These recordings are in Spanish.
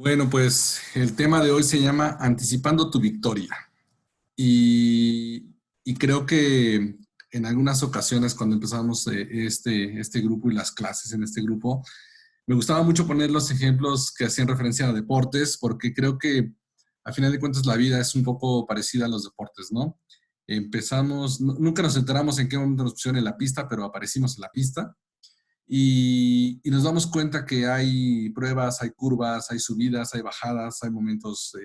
Bueno, pues el tema de hoy se llama Anticipando tu victoria. Y creo que en algunas ocasiones cuando empezamos este grupo y las clases en este grupo, me gustaba mucho poner los ejemplos que hacían referencia a deportes, porque creo que a final de cuentas la vida es un poco parecida a los deportes, ¿no? Empezamos, nunca nos enteramos en qué momento nos pusieron en la pista, pero aparecimos en la pista y nos damos cuenta que hay pruebas, hay curvas, hay subidas, hay bajadas, hay momentos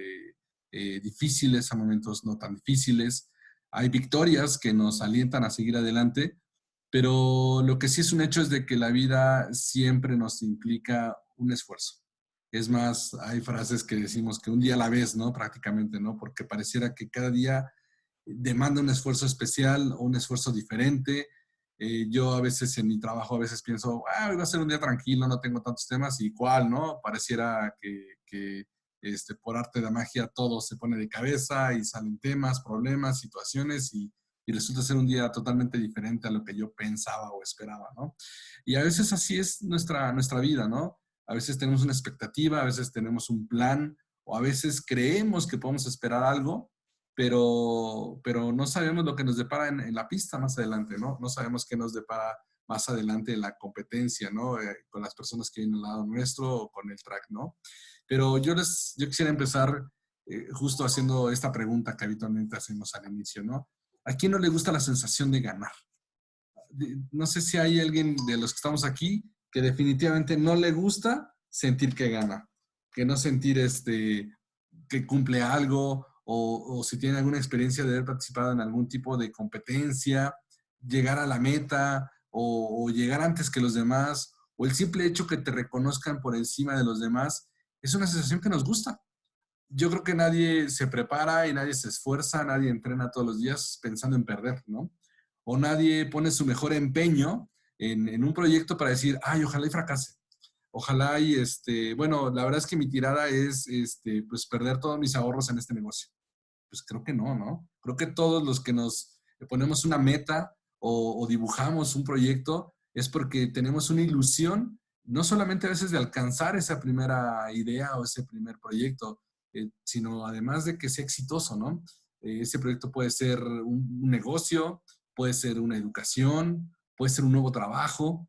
difíciles, hay momentos no tan difíciles, hay victorias que nos alientan a seguir adelante, pero lo que sí es un hecho es de que la vida siempre nos implica un esfuerzo. Es más, hay frases que decimos que un día a la vez, ¿no? Prácticamente, ¿no? Porque pareciera que cada día demanda un esfuerzo especial o un esfuerzo diferente. Yo a veces en mi trabajo, a veces pienso, hoy va a ser un día tranquilo, no tengo tantos temas, y cuál, ¿no? Pareciera que por arte de magia todo se pone de cabeza y salen temas, problemas, situaciones y resulta ser un día totalmente diferente a lo que yo pensaba o esperaba, ¿no? Y a veces así es nuestra vida, ¿no? A veces tenemos una expectativa, a veces tenemos un plan o a veces creemos que podemos esperar algo, pero no sabemos lo que nos depara en la pista más adelante, ¿no? No sabemos qué nos depara más adelante en la competencia, ¿no? Con las personas que vienen al lado nuestro o con el track, ¿no? Pero yo quisiera empezar justo haciendo esta pregunta que habitualmente hacemos al inicio, ¿no? ¿A quién no le gusta la sensación de ganar? No sé si hay alguien de los que estamos aquí que definitivamente no le gusta sentir que gana, que no sentir que cumple algo o si tiene alguna experiencia de haber participado en algún tipo de competencia, llegar a la meta o llegar antes que los demás o el simple hecho que te reconozcan por encima de los demás, es una sensación que nos gusta. Yo creo que nadie se prepara y nadie se esfuerza, nadie entrena todos los días pensando en perder, ¿no? O nadie pone su mejor empeño en un proyecto para decir, ay, ojalá y fracase. Ojalá y, bueno, la verdad es que mi tirada es, pues, perder todos mis ahorros en este negocio. Pues creo que no, ¿no? Creo que todos los que nos ponemos una meta o dibujamos un proyecto es porque tenemos una ilusión, no solamente a veces de alcanzar esa primera idea o ese primer proyecto, sino además de que sea exitoso, ¿no? Ese proyecto puede ser un negocio, puede ser una educación, puede ser un nuevo trabajo.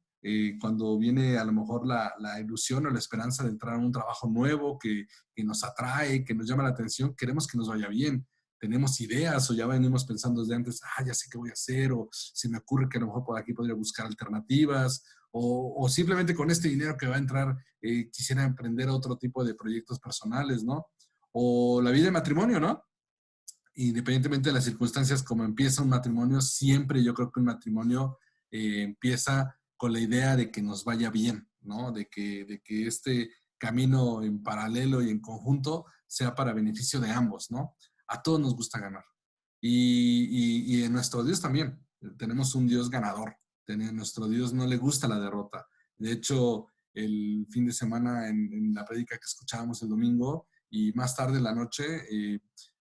Cuando viene a lo mejor la ilusión o la esperanza de entrar a un trabajo nuevo que nos atrae, que nos llama la atención, queremos que nos vaya bien. Tenemos ideas o ya venimos pensando desde antes, ya sé qué voy a hacer, o se me ocurre que a lo mejor por aquí podría buscar alternativas, o simplemente con este dinero que va a entrar quisiera emprender otro tipo de proyectos personales, ¿no? O la vida de matrimonio, ¿no? Independientemente de las circunstancias, como empieza un matrimonio, siempre yo creo que un matrimonio empieza con la idea de que nos vaya bien, ¿no? De que este camino en paralelo y en conjunto sea para beneficio de ambos, ¿no? A todos nos gusta ganar. Y en nuestro Dios también. Tenemos un Dios ganador. Nuestro Dios no le gusta la derrota. De hecho, el fin de semana en la prédica que escuchábamos el domingo y más tarde en la noche,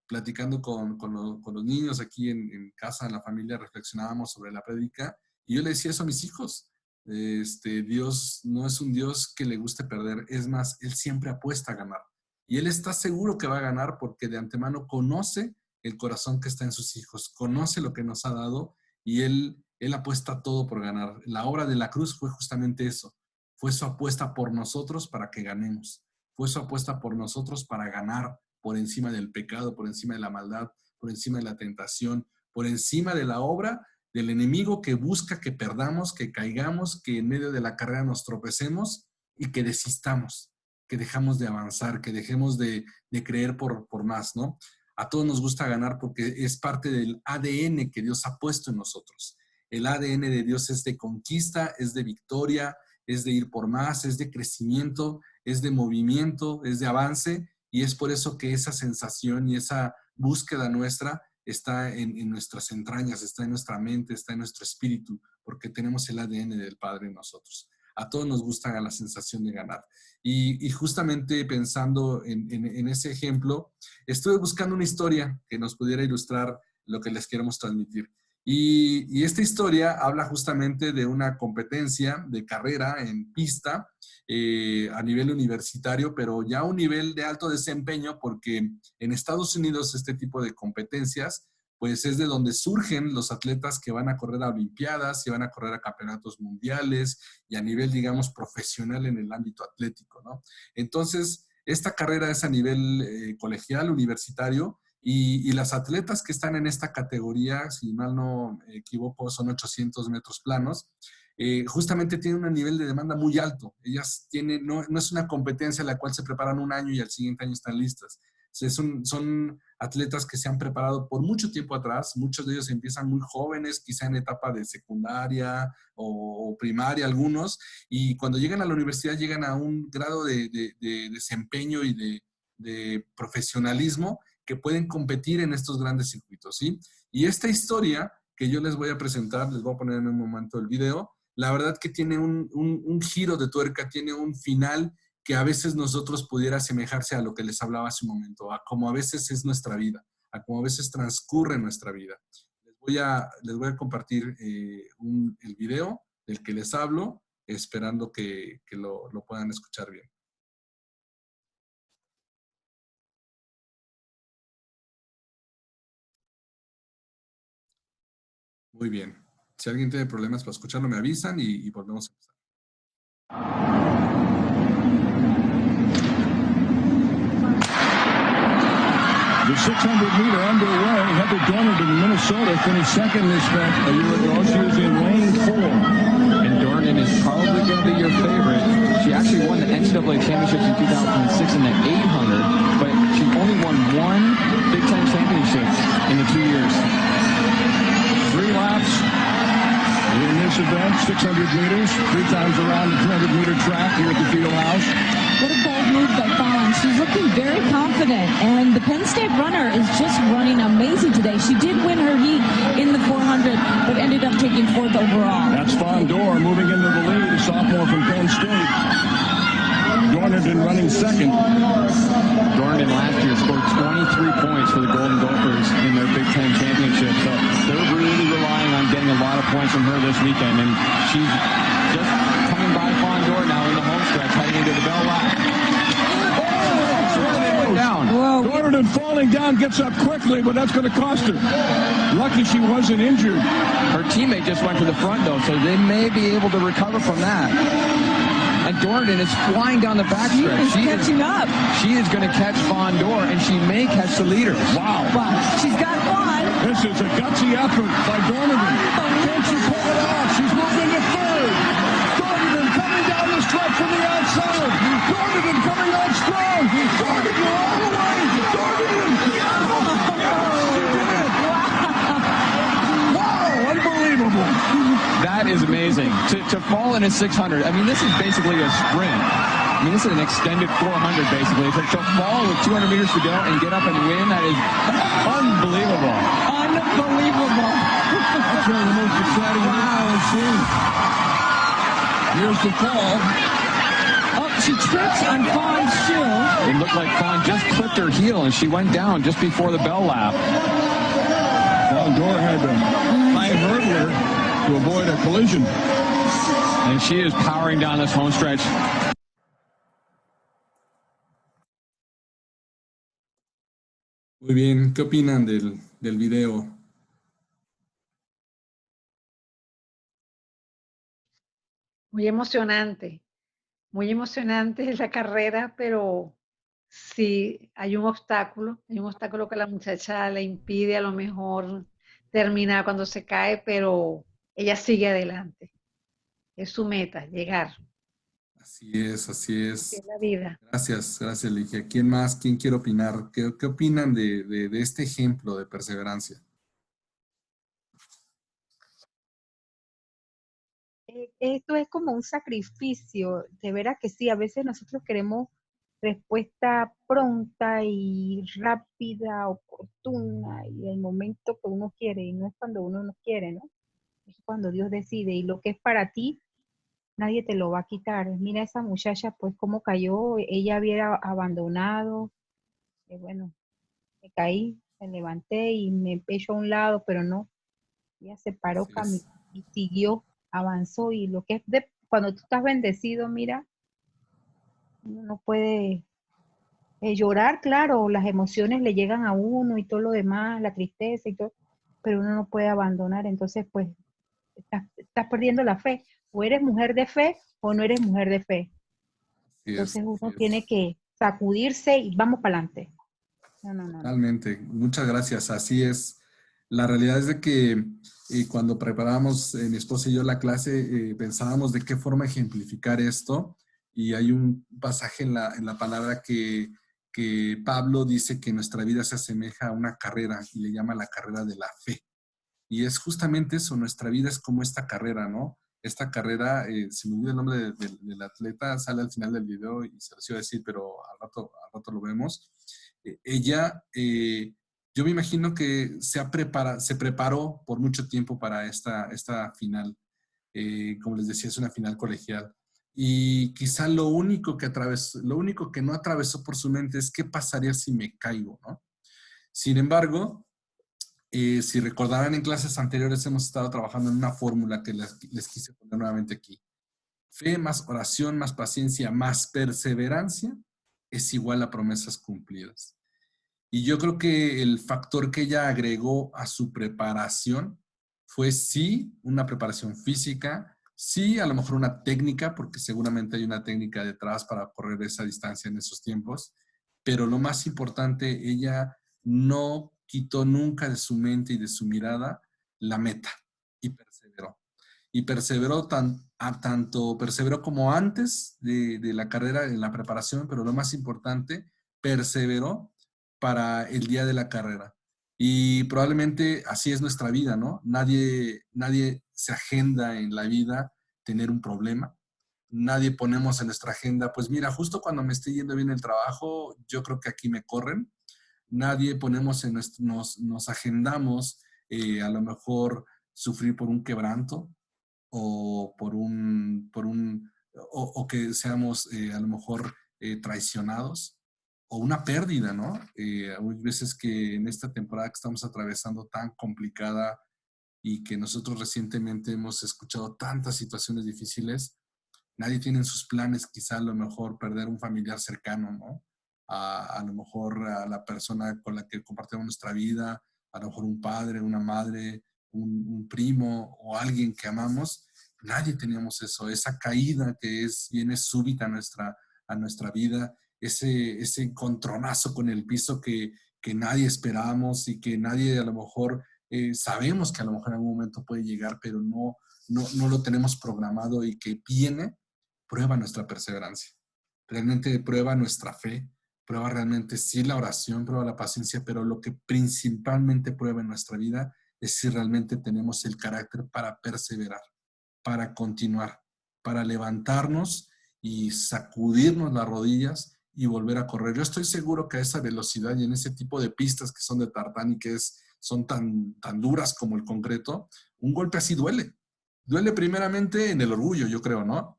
platicando con los niños aquí en casa, en la familia, reflexionábamos sobre la prédica y yo le decía eso a mis hijos. Dios no es un Dios que le guste perder, es más, Él siempre apuesta a ganar. Y Él está seguro que va a ganar porque de antemano conoce el corazón que está en sus hijos, conoce lo que nos ha dado y Él apuesta todo por ganar. La obra de la cruz fue justamente eso, fue su apuesta por nosotros para que ganemos, fue su apuesta por nosotros para ganar por encima del pecado, por encima de la maldad, por encima de la tentación, por encima de la obra del enemigo que busca que perdamos, que caigamos, que en medio de la carrera nos tropecemos y que desistamos, que dejamos de avanzar, que dejemos de creer por más, ¿no? A todos nos gusta ganar porque es parte del ADN que Dios ha puesto en nosotros. El ADN de Dios es de conquista, es de victoria, es de ir por más, es de crecimiento, es de movimiento, es de avance, y es por eso que esa sensación y esa búsqueda nuestra está en nuestras entrañas, está en nuestra mente, está en nuestro espíritu, porque tenemos el ADN del Padre en nosotros. A todos nos gusta la sensación de ganar. Y justamente pensando en ese ejemplo, estuve buscando una historia que nos pudiera ilustrar lo que les queremos transmitir. Y esta historia habla justamente de una competencia de carrera en pista a nivel universitario, pero ya a un nivel de alto desempeño, porque en Estados Unidos este tipo de competencias, pues es de donde surgen los atletas que van a correr a olimpiadas y van a correr a campeonatos mundiales y a nivel, digamos, profesional en el ámbito atlético, ¿no? Entonces, esta carrera es a nivel colegial, universitario, y las atletas que están en esta categoría, si mal no me equivoco, son 800 metros planos, justamente tienen un nivel de demanda muy alto. Ellas tienen, no es una competencia en la cual se preparan un año y al siguiente año están listas. Son atletas que se han preparado por mucho tiempo atrás, muchos de ellos empiezan muy jóvenes, quizá en etapa de secundaria o primaria algunos, y cuando llegan a la universidad llegan a un grado de desempeño y de profesionalismo que pueden competir en estos grandes circuitos, ¿sí? Y esta historia que yo les voy a presentar, les voy a poner en un momento el video, la verdad que tiene un giro de tuerca, tiene un final que a veces nosotros pudiera asemejarse a lo que les hablaba hace un momento, a cómo a veces es nuestra vida, a cómo a veces transcurre nuestra vida. Les voy a compartir el video del que les hablo, esperando que lo puedan escuchar bien. Muy bien. Si alguien tiene problemas para escucharlo, me avisan y volvemos a empezar. The 600-meter underway. Heather Dornan in Minnesota finished second this event a year ago. She was in lane 4. And Dornan is probably going to be your favorite. She actually won the NCAA championships in 2006 in the 800, but she only won one Big Ten championship in the 2 years. 3 laps in this event, 600 meters, 3 times around the 200-meter track here at the field house. What a bold move by Fawn. She's looking very confident, and the Penn State runner is just running amazing today. She did win her heat in the 400, but ended up taking 4th overall. That's Fawn Dorr moving into the lead, a sophomore from Penn State. Dornan running second. Dornan last year scored 23 points for the Golden Gophers in their Big Ten championship, so they're really relying on getting a lot of points from her this weekend, and she's just coming by Fawn Dorr now in the home stretch, heading into the bell lap. Down. Dornan falling down, gets up quickly, but that's going to cost her. Lucky she wasn't injured. Her teammate just went to the front, though, so they may be able to recover from that. And Dornan is flying down the backstretch. She is catching up. She is going to catch Fawn Dorr, and she may catch the leaders. Wow. But she's got one. This is a gutsy effort by Dornan. Can she pull it off? She's moving to third. Dornan coming down the stretch from the outside. Dornan coming on strong. Dornan all the way. Dornan. Wow, unbelievable. That is amazing. To fall in a 600, I mean, this is basically a sprint. I mean, this is an extended 400, basically. To fall with 200 meters to go and get up and win, that is unbelievable. Unbelievable. That's one of the most exciting things I've seen. Here's the fall. Oh, she trips on Fawn's shoe. It looked like Fawn just clipped her heel, and she went down just before the bell lap. Fawn Dorr had to high hurdler to avoid a collision. And she is powering down this home stretch. Muy bien, ¿qué opinan del video? Muy emocionante la carrera, pero sí hay un obstáculo que la muchacha le impide a lo mejor terminar cuando se cae, pero ella sigue adelante. Es su meta, llegar. Así es, así es. Así es la vida. Gracias, Ligia. ¿Quién más? ¿Quién quiere opinar? ¿Qué opinan de este ejemplo de perseverancia? Esto es como un sacrificio, de veras que sí, a veces nosotros queremos respuesta pronta y rápida, oportuna, y el momento que uno quiere, y no es cuando uno no quiere, ¿no? Es cuando Dios decide, y lo que es para ti, nadie te lo va a quitar. Mira esa muchacha, pues cómo cayó, ella había abandonado, bueno, me caí, me levanté y me pecho a un lado, pero no, Ella se paró, Así es. y siguió, avanzó. Y lo que es de cuando tú estás bendecido, mira, uno no puede llorar, claro, las emociones le llegan a uno y todo lo demás, la tristeza y todo, pero uno no puede abandonar. Entonces, pues, estás perdiendo la fe. O eres mujer de fe o no eres mujer de fe. Así es, Entonces así uno es. tiene que sacudirse y vamos para adelante. No, no, no, no. Totalmente. Muchas gracias. Así es. La realidad es de que cuando preparábamos mi esposa y yo la clase, pensábamos de qué forma ejemplificar esto. Y hay un pasaje en la palabra que Pablo dice que nuestra vida se asemeja a una carrera y le llama la carrera de la fe. Y es justamente eso, nuestra vida es como esta carrera, ¿no? Esta carrera, se me olvida el nombre del atleta, sale al final del video y se los iba a decir, pero al rato lo vemos. Ella, yo me imagino que se preparó por mucho tiempo para esta final. Como les decía, es una final colegial. Y quizá lo único que no atravesó por su mente es qué pasaría si me caigo, ¿no? Sin embargo, si recordarán en clases anteriores hemos estado trabajando en una fórmula que les quise poner nuevamente aquí. Fe más oración más paciencia más perseverancia es igual a promesas cumplidas. Y yo creo que el factor que ella agregó a su preparación fue sí una preparación física, sí a lo mejor una técnica, porque seguramente hay una técnica detrás para correr esa distancia en esos tiempos, pero lo más importante, ella no quitó nunca de su mente y de su mirada la meta y perseveró. Y perseveró tanto perseveró como antes de la carrera, en la preparación, pero lo más importante, perseveró para el día de la carrera. Y probablemente así es nuestra vida, ¿no? Nadie se agenda en la vida tener un problema. Nadie ponemos en nuestra agenda, pues mira, justo cuando me esté yendo bien el trabajo, yo creo que aquí me corren. Nadie ponemos nos agendamos a lo mejor sufrir por un quebranto o o que seamos a lo mejor traicionados o una pérdida, ¿no? Hay veces que en esta temporada que estamos atravesando tan complicada y que nosotros recientemente hemos escuchado tantas situaciones difíciles, nadie tiene en sus planes quizá a lo mejor perder un familiar cercano, ¿no? A lo mejor a la persona con la que compartimos nuestra vida, a lo mejor un padre, una madre, un primo o alguien que amamos. Nadie teníamos eso, esa caída que viene súbita a nuestra vida, ese encontronazo con el piso que nadie esperábamos y que nadie a lo mejor sabemos que a lo mejor en algún momento puede llegar, pero no lo tenemos programado y que viene, prueba nuestra perseverancia, realmente prueba nuestra fe, prueba realmente sí la oración, prueba la paciencia, pero lo que principalmente prueba en nuestra vida es si realmente tenemos el carácter para perseverar, para continuar, para levantarnos y sacudirnos las rodillas y volver a correr. Yo estoy seguro que a esa velocidad y en ese tipo de pistas que son de tartán y que son tan duras como el concreto, un golpe así duele. Duele primeramente en el orgullo, yo creo, ¿no?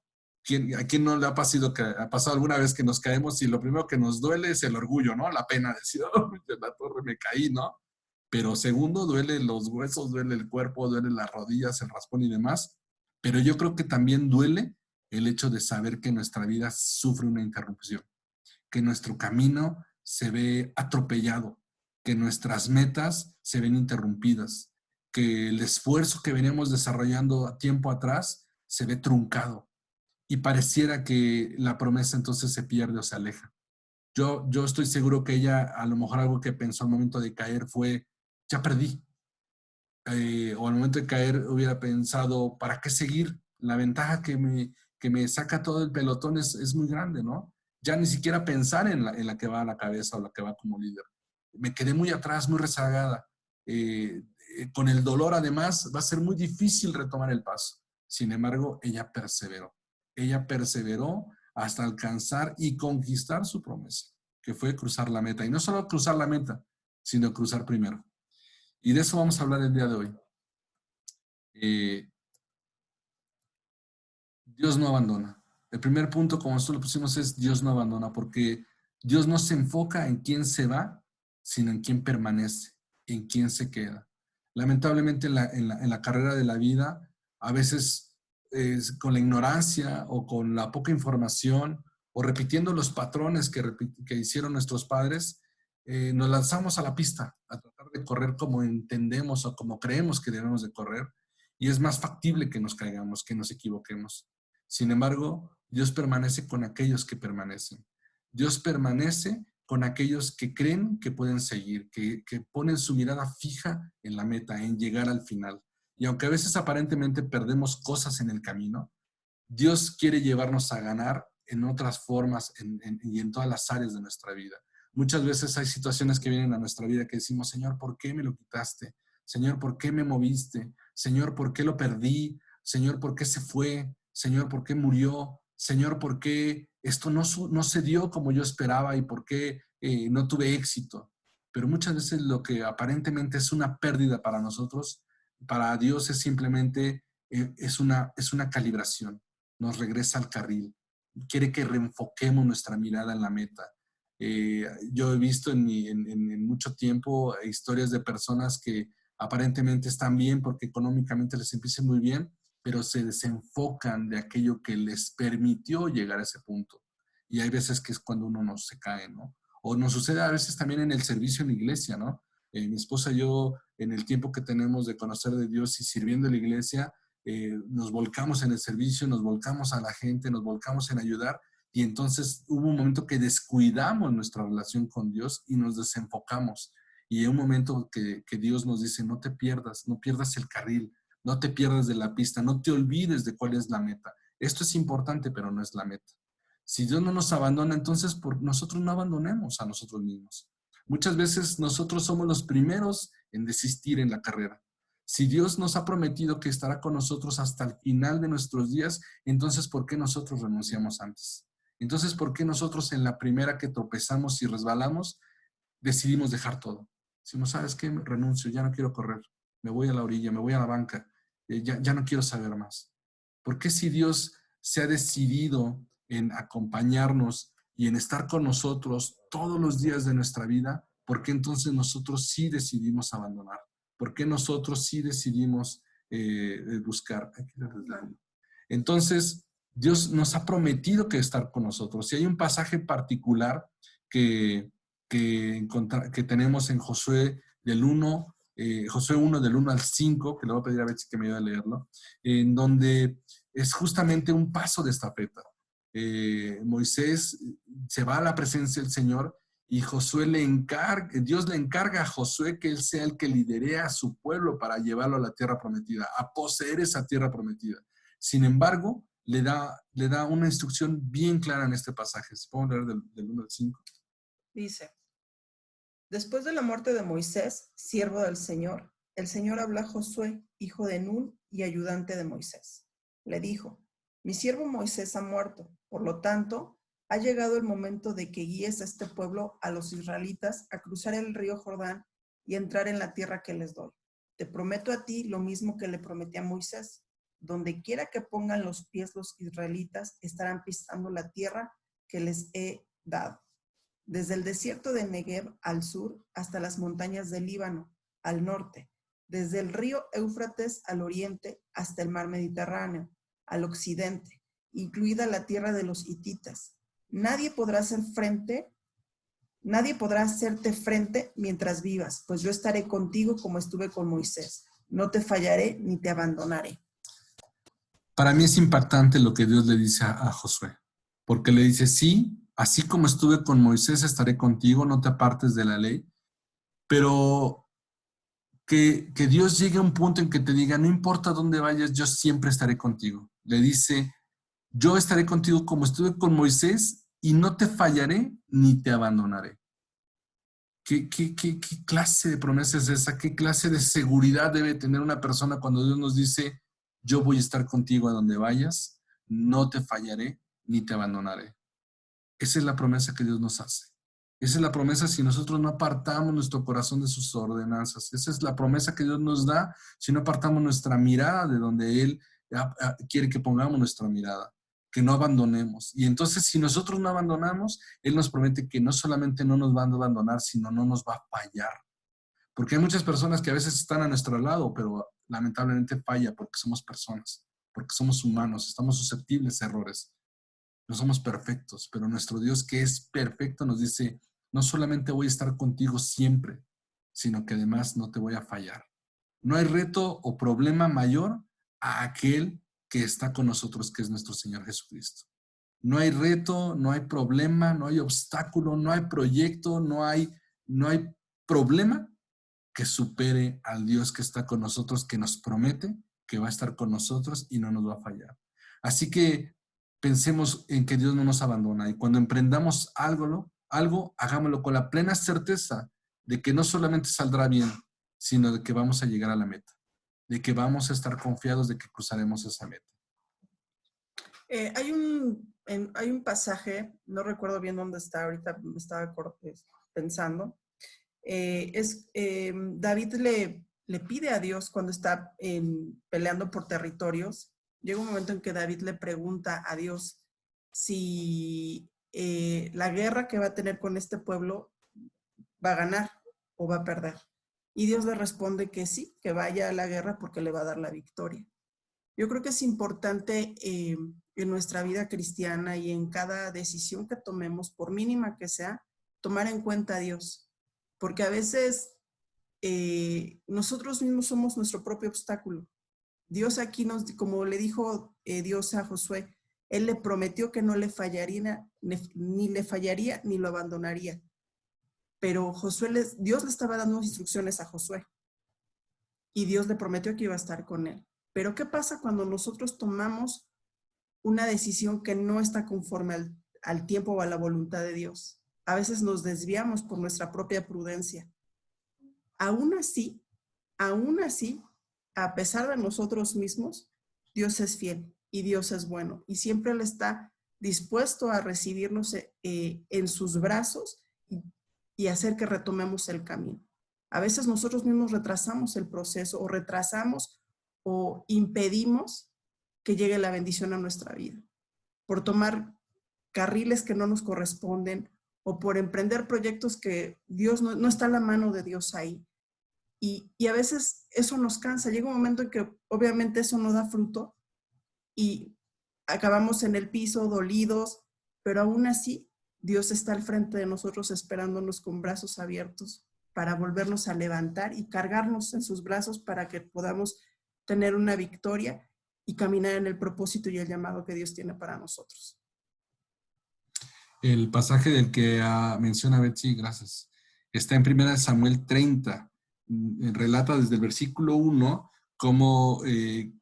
¿A quién no le ha pasado alguna vez que nos caemos y lo primero que nos duele es el orgullo, ¿no? La pena de decir, oh, de la torre me caí, ¿no? Pero segundo, duele los huesos, duele el cuerpo, duele las rodillas, el raspón y demás. Pero yo creo que también duele el hecho de saber que nuestra vida sufre una interrupción, que nuestro camino se ve atropellado, que nuestras metas se ven interrumpidas, que el esfuerzo que veníamos desarrollando a tiempo atrás se ve truncado y pareciera que la promesa entonces se pierde o se aleja. Yo estoy seguro que ella, a lo mejor algo que pensó al momento de caer fue, ya perdí. O al momento de caer hubiera pensado, ¿para qué seguir? La ventaja que me saca todo el pelotón es muy grande, ¿no? Ya ni siquiera pensar en la que va a la cabeza o la que va como líder. Me quedé muy atrás, muy rezagada. Con el dolor, además, va a ser muy difícil retomar el paso. Sin embargo, ella perseveró. Ella perseveró hasta alcanzar y conquistar su promesa, que fue cruzar la meta. Y no solo cruzar la meta, sino cruzar primero. Y de eso vamos a hablar el día de hoy. Dios no abandona. El primer punto, como nosotros lo pusimos, es Dios no abandona, porque Dios no se enfoca en quién se va, sino en quién permanece, en quién se queda. Lamentablemente en la carrera de la vida, a veces con la ignorancia o con la poca información o repitiendo los patrones que hicieron nuestros padres, nos lanzamos a la pista a tratar de correr como entendemos o como creemos que debemos de correr, y es más factible que nos caigamos, que nos equivoquemos. Sin embargo, Dios permanece con aquellos que permanecen. Dios permanece con aquellos que creen que pueden seguir, que ponen su mirada fija en la meta, en llegar al final. Y aunque a veces aparentemente perdemos cosas en el camino, Dios quiere llevarnos a ganar en otras formas y en todas las áreas de nuestra vida. Muchas veces hay situaciones que vienen a nuestra vida que decimos, Señor, ¿por qué me lo quitaste? Señor, ¿por qué me moviste? Señor, ¿por qué lo perdí? Señor, ¿por qué se fue? Señor, ¿por qué murió? Señor, ¿por qué esto no se dio como yo esperaba y por qué no tuve éxito? Pero muchas veces lo que aparentemente es una pérdida para nosotros, para Dios es simplemente es una calibración. Nos regresa al carril. Quiere que reenfoquemos nuestra mirada en la meta. Yo he visto en mucho tiempo historias de personas que aparentemente están bien porque económicamente les empieza muy bien, pero se desenfocan de aquello que les permitió llegar a ese punto. Y hay veces que es cuando uno no se cae, ¿no? O nos sucede a veces también en el servicio en la iglesia, ¿no? Mi esposa y yo, en el tiempo que tenemos de conocer de Dios y sirviendo en la iglesia, nos volcamos en el servicio, nos volcamos a la gente, nos volcamos en ayudar, y entonces hubo un momento que descuidamos nuestra relación con Dios y nos desenfocamos. Y hay un momento que Dios nos dice, no te pierdas, no pierdas el carril, no te pierdas de la pista, no te olvides de cuál es la meta. Esto es importante, pero no es la meta. Si Dios no nos abandona, entonces nosotros no abandonemos a nosotros mismos. Muchas veces nosotros somos los primeros en desistir en la carrera. Si Dios nos ha prometido que estará con nosotros hasta el final de nuestros días, entonces ¿por qué nosotros renunciamos antes? Entonces ¿por qué nosotros en la primera que tropezamos y resbalamos, decidimos dejar todo? Decimos, ¿sabes qué? Renuncio, ya no quiero correr. Me voy a la orilla, me voy a la banca. Ya no quiero saber más. ¿Por qué si Dios se ha decidido en acompañarnos y en estar con nosotros todos los días de nuestra vida, por qué entonces nosotros sí decidimos abandonar? ¿Por qué nosotros sí decidimos buscar? Entonces, Dios nos ha prometido que estar con nosotros. Si hay un pasaje particular que tenemos en Josué del 1, Josué 1 del 1 al 5, que le voy a pedir a Betsy que me ayude a leerlo, en donde es justamente un paso de estafeta. Moisés se va a la presencia del Señor y Dios le encarga a Josué que él sea el que lidere a su pueblo para llevarlo a la tierra prometida, a poseer esa tierra prometida. Sin embargo, le da una instrucción bien clara en este pasaje. ¿Se puede leer del 1 al 5? Dice, después de la muerte de Moisés, siervo del Señor, el Señor habló a Josué, hijo de Nun y ayudante de Moisés. Le dijo, mi siervo Moisés ha muerto, por lo tanto, ha llegado el momento de que guíes a este pueblo, a los israelitas, a cruzar el río Jordán y entrar en la tierra que les doy. Te prometo a ti lo mismo que le prometí a Moisés. Donde quiera que pongan los pies los israelitas, estarán pisando la tierra que les he dado. Desde el desierto de Negev al sur hasta las montañas del Líbano al norte, desde el río Éufrates al oriente hasta el mar Mediterráneo al occidente, incluida la tierra de los hititas. Nadie podrá hacerte frente mientras vivas, pues yo estaré contigo como estuve con Moisés. No te fallaré ni te abandonaré. Para mí es impactante lo que Dios le dice a Josué, porque le dice, sí, así como estuve con Moisés, estaré contigo, no te apartes de la ley, pero que Dios llegue a un punto en que te diga, no importa dónde vayas, yo siempre estaré contigo. Le dice, yo estaré contigo como estuve con Moisés y no te fallaré ni te abandonaré. ¿Qué clase de promesa es esa? ¿Qué clase de seguridad debe tener una persona cuando Dios nos dice, yo voy a estar contigo a donde vayas, no te fallaré ni te abandonaré? Esa es la promesa que Dios nos hace. Esa es la promesa si nosotros no apartamos nuestro corazón de sus ordenanzas. Esa es la promesa que Dios nos da si no apartamos nuestra mirada de donde Él quiere que pongamos nuestra mirada, que no abandonemos. Y entonces si nosotros no abandonamos, Él nos promete que no solamente no nos va a abandonar, sino no nos va a fallar. Porque hay muchas personas que a veces están a nuestro lado, pero lamentablemente falla porque somos personas, porque somos humanos, estamos susceptibles a errores. No somos perfectos, pero nuestro Dios, que es perfecto, nos dice, no solamente voy a estar contigo siempre, sino que además no te voy a fallar. No hay reto o problema mayor a aquel que está con nosotros, que es nuestro Señor Jesucristo. No hay reto, no hay problema, no hay obstáculo, no hay proyecto, no hay problema que supere al Dios que está con nosotros, que nos promete que va a estar con nosotros y no nos va a fallar. Así que pensemos en que Dios no nos abandona, y cuando emprendamos algo, hagámoslo con la plena certeza de que no solamente saldrá bien, sino de que vamos a llegar a la meta, de que vamos a estar confiados de que cruzaremos esa meta. Hay un pasaje, no recuerdo bien dónde está, ahorita me estaba pensando. David le pide a Dios cuando está peleando por territorios. Llega un momento en que David le pregunta a Dios si la guerra que va a tener con este pueblo va a ganar o va a perder. Y Dios le responde que sí, que vaya a la guerra porque le va a dar la victoria. Yo creo que es importante en nuestra vida cristiana y en cada decisión que tomemos, por mínima que sea, tomar en cuenta a Dios. Porque a veces nosotros mismos somos nuestro propio obstáculo. Dios aquí como le dijo Dios a Josué, Él le prometió que no le fallaría, ni le fallaría, ni lo abandonaría. Pero Dios le estaba dando instrucciones a Josué. Y Dios le prometió que iba a estar con él. Pero ¿qué pasa cuando nosotros tomamos una decisión que no está conforme al tiempo o a la voluntad de Dios? A veces nos desviamos por nuestra propia prudencia. Aún así, a pesar de nosotros mismos, Dios es fiel y Dios es bueno. Y siempre Él está dispuesto a recibirnos en sus brazos y hacer que retomemos el camino. A veces nosotros mismos retrasamos el proceso o retrasamos o impedimos que llegue la bendición a nuestra vida por tomar carriles que no nos corresponden o por emprender proyectos que Dios no está la mano de Dios ahí. Y a veces eso nos cansa. Llega un momento en que obviamente eso no da fruto y acabamos en el piso dolidos, pero aún así Dios está al frente de nosotros esperándonos con brazos abiertos para volvernos a levantar y cargarnos en sus brazos para que podamos tener una victoria y caminar en el propósito y el llamado que Dios tiene para nosotros. El pasaje del que menciona Betsy, gracias, está en 1 Samuel 30. Relata desde el versículo 1 cómo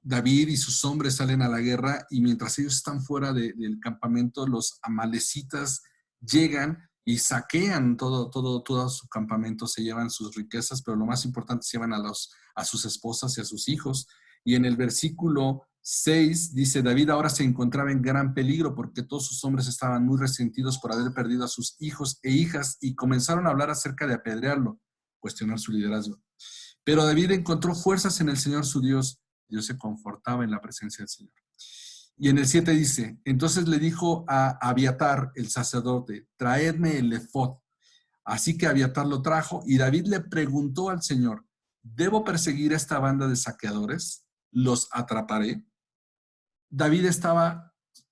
David y sus hombres salen a la guerra, y mientras ellos están fuera del campamento, los amalecitas llegan y saquean todo su campamento, se llevan sus riquezas, pero lo más importante, se llevan a sus esposas y a sus hijos. Y en el versículo 6 dice, David ahora se encontraba en gran peligro porque todos sus hombres estaban muy resentidos por haber perdido a sus hijos e hijas y comenzaron a hablar acerca de apedrearlo, cuestionar su liderazgo. Pero David encontró fuerzas en el Señor su Dios. Dios se confortaba en la presencia del Señor. Y en el 7 dice, entonces le dijo a Abiatar, el sacerdote, traedme el efod. Así que Abiatar lo trajo y David le preguntó al Señor, ¿debo perseguir a esta banda de saqueadores? ¿Los atraparé? David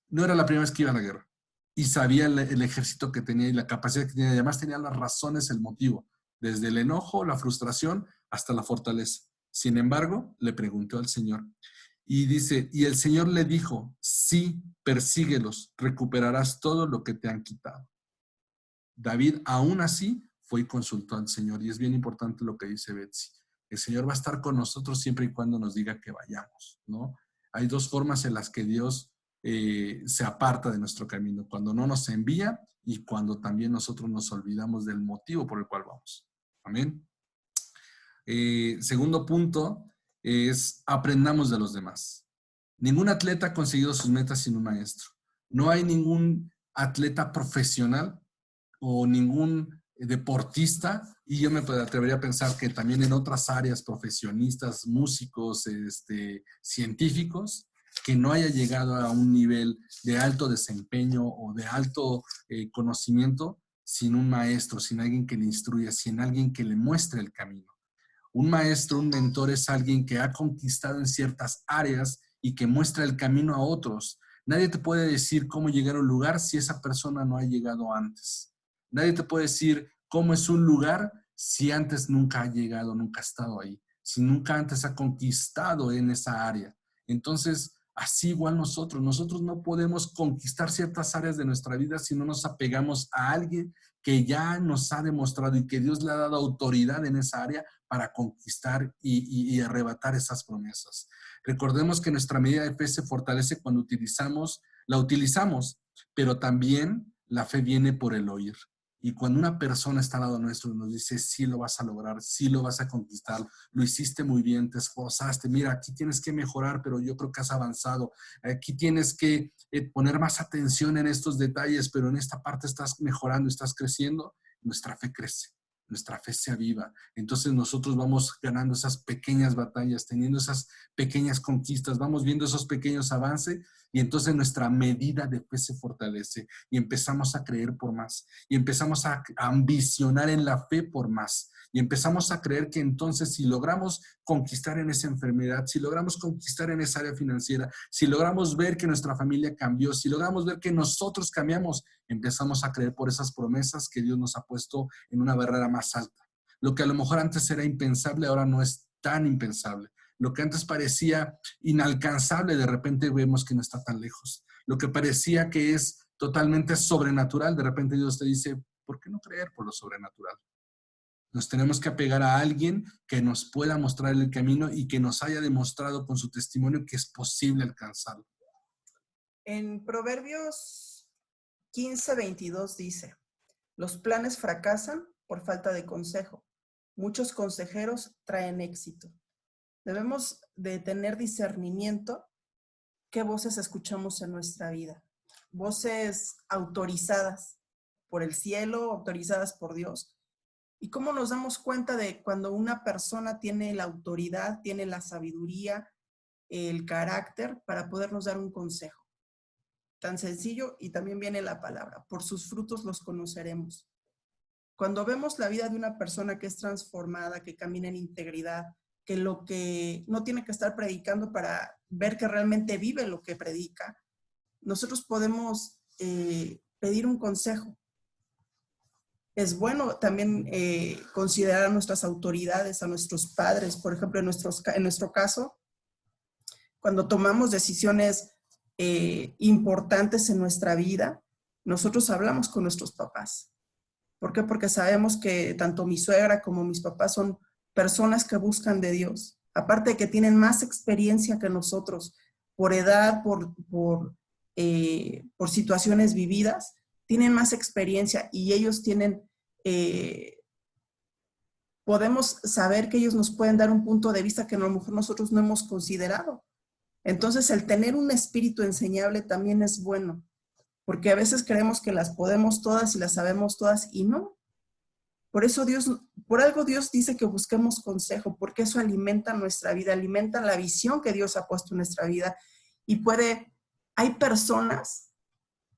no era la primera vez que iba a la guerra y sabía el ejército que tenía y la capacidad que tenía. Además tenía las razones, el motivo, desde el enojo, la frustración, hasta la fortaleza. Sin embargo, le preguntó al Señor. Y dice, y el Señor le dijo, sí, persíguelos, recuperarás todo lo que te han quitado. David aún así fue y consultó al Señor. Y es bien importante lo que dice Betsy. El Señor va a estar con nosotros siempre y cuando nos diga que vayamos, ¿no? Hay dos formas en las que Dios se aparta de nuestro camino. Cuando no nos envía y cuando también nosotros nos olvidamos del motivo por el cual vamos. Amén. Segundo punto es aprendamos de los demás. Ningún atleta ha conseguido sus metas sin un maestro. No hay ningún atleta profesional o ningún deportista, y yo me atrevería a pensar que también en otras áreas, profesionistas, músicos, científicos, que no haya llegado a un nivel de alto desempeño o de alto conocimiento sin un maestro, sin alguien que le instruya, sin alguien que le muestre el camino. Un maestro, un mentor es alguien que ha conquistado en ciertas áreas y que muestra el camino a otros. Nadie te puede decir cómo llegar a un lugar si esa persona no ha llegado antes. Nadie te puede decir cómo es un lugar si antes nunca ha llegado, nunca ha estado ahí, si nunca antes ha conquistado en esa área. Entonces, así igual nosotros no podemos conquistar ciertas áreas de nuestra vida si no nos apegamos a alguien que ya nos ha demostrado y que Dios le ha dado autoridad en esa área para conquistar y arrebatar esas promesas. Recordemos que nuestra medida de fe se fortalece cuando la utilizamos, pero también la fe viene por el oír. Y cuando una persona está al lado nuestro y nos dice, sí lo vas a lograr, sí lo vas a conquistar, lo hiciste muy bien, te esforzaste, mira, aquí tienes que mejorar, pero yo creo que has avanzado, aquí tienes que poner más atención en estos detalles, pero en esta parte estás mejorando, estás creciendo, nuestra fe crece. Nuestra fe se aviva. Entonces nosotros vamos ganando esas pequeñas batallas, teniendo esas pequeñas conquistas, vamos viendo esos pequeños avances y entonces nuestra medida de fe se fortalece y empezamos a creer por más y empezamos a ambicionar en la fe por más y empezamos a creer que entonces si logramos conquistar en esa enfermedad, si logramos conquistar en esa área financiera, si logramos ver que nuestra familia cambió, si logramos ver que nosotros cambiamos, empezamos a creer por esas promesas que Dios nos ha puesto en una barrera más alta. Lo que a lo mejor antes era impensable, ahora no es tan impensable. Lo que antes parecía inalcanzable, de repente vemos que no está tan lejos. Lo que parecía que es totalmente sobrenatural, de repente Dios te dice, ¿por qué no creer por lo sobrenatural? Nos tenemos que apegar a alguien que nos pueda mostrar el camino y que nos haya demostrado con su testimonio que es posible alcanzarlo. En Proverbios 15:22 dice, los planes fracasan por falta de consejo. Muchos consejeros traen éxito. Debemos de tener discernimiento qué voces escuchamos en nuestra vida. Voces autorizadas por el cielo, autorizadas por Dios. ¿Y cómo nos damos cuenta de cuando una persona tiene la autoridad, tiene la sabiduría, el carácter para podernos dar un consejo? Tan sencillo, y también viene la palabra, por sus frutos los conoceremos. Cuando vemos la vida de una persona que es transformada, que camina en integridad, que lo que no tiene que estar predicando para ver que realmente vive lo que predica, nosotros podemos pedir un consejo. Es bueno también considerar a nuestras autoridades, a nuestros padres. Por ejemplo, en nuestro caso, cuando tomamos decisiones importantes en nuestra vida, nosotros hablamos con nuestros papás. ¿Por qué? Porque sabemos que tanto mi suegra como mis papás son personas que buscan de Dios. Aparte de que tienen más experiencia que nosotros, por edad, por situaciones vividas, tienen más experiencia y ellos tienen, podemos saber que ellos nos pueden dar un punto de vista que a lo mejor nosotros no hemos considerado. Entonces, el tener un espíritu enseñable también es bueno, porque a veces creemos que las podemos todas y las sabemos todas y no. Por algo Dios dice que busquemos consejo, porque eso alimenta nuestra vida, alimenta la visión que Dios ha puesto en nuestra vida y hay personas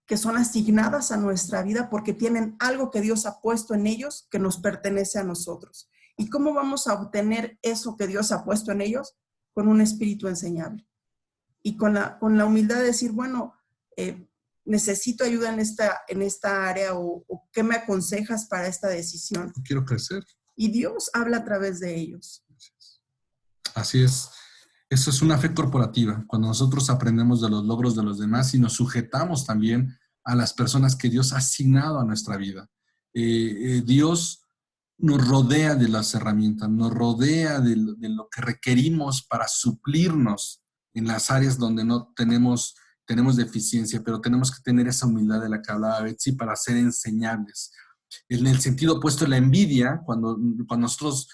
que son asignadas a nuestra vida porque tienen algo que Dios ha puesto en ellos que nos pertenece a nosotros. ¿Y cómo vamos a obtener eso que Dios ha puesto en ellos? Con un espíritu enseñable. Y con la humildad de decir, bueno, necesito ayuda en esta área o ¿qué me aconsejas para esta decisión? Quiero crecer. Y Dios habla a través de ellos. Así es. Eso es una fe corporativa, cuando nosotros aprendemos de los logros de los demás y nos sujetamos también a las personas que Dios ha asignado a nuestra vida. Dios nos rodea de las herramientas, nos rodea de lo que requerimos para suplirnos en las áreas donde no tenemos deficiencia, pero tenemos que tener esa humildad de la que hablaba Betsy para ser enseñables. En el sentido opuesto, la envidia, cuando nosotros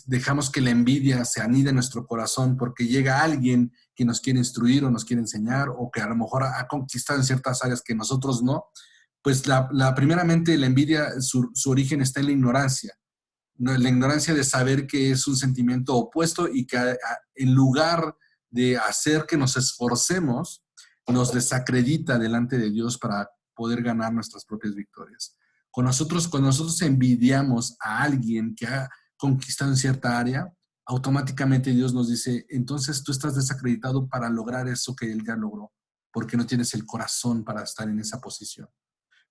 dejamos que la envidia se anide en nuestro corazón porque llega alguien que nos quiere instruir o nos quiere enseñar o que a lo mejor ha conquistado en ciertas áreas que nosotros no, pues primeramente la envidia, su origen está en la ignorancia. La ignorancia de saber que es un sentimiento opuesto y que en lugar de hacer que nos esforcemos, nos desacredita delante de Dios para poder ganar nuestras propias victorias. Cuando nosotros envidiamos a alguien que ha conquistado en cierta área, automáticamente Dios nos dice, entonces tú estás desacreditado para lograr eso que Él ya logró, porque no tienes el corazón para estar en esa posición.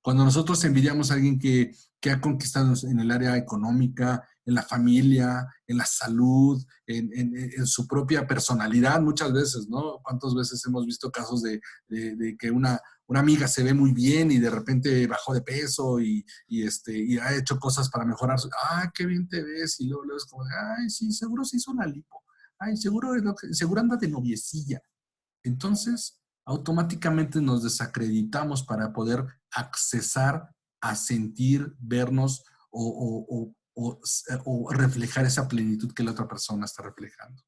Cuando nosotros envidiamos a alguien que ha conquistado en el área económica, en la familia, en la salud, en su propia personalidad, muchas veces, ¿no? ¿Cuántas veces hemos visto casos de que una amiga se ve muy bien y de repente bajó de peso y ha hecho cosas para mejorar? ¡Ah, qué bien te ves! Y luego es como, ¡ay, sí, seguro se hizo una lipo! ¡Ay, seguro anda de noviecilla! Entonces, automáticamente nos desacreditamos para poder accesar a sentir, vernos o reflejar esa plenitud que la otra persona está reflejando.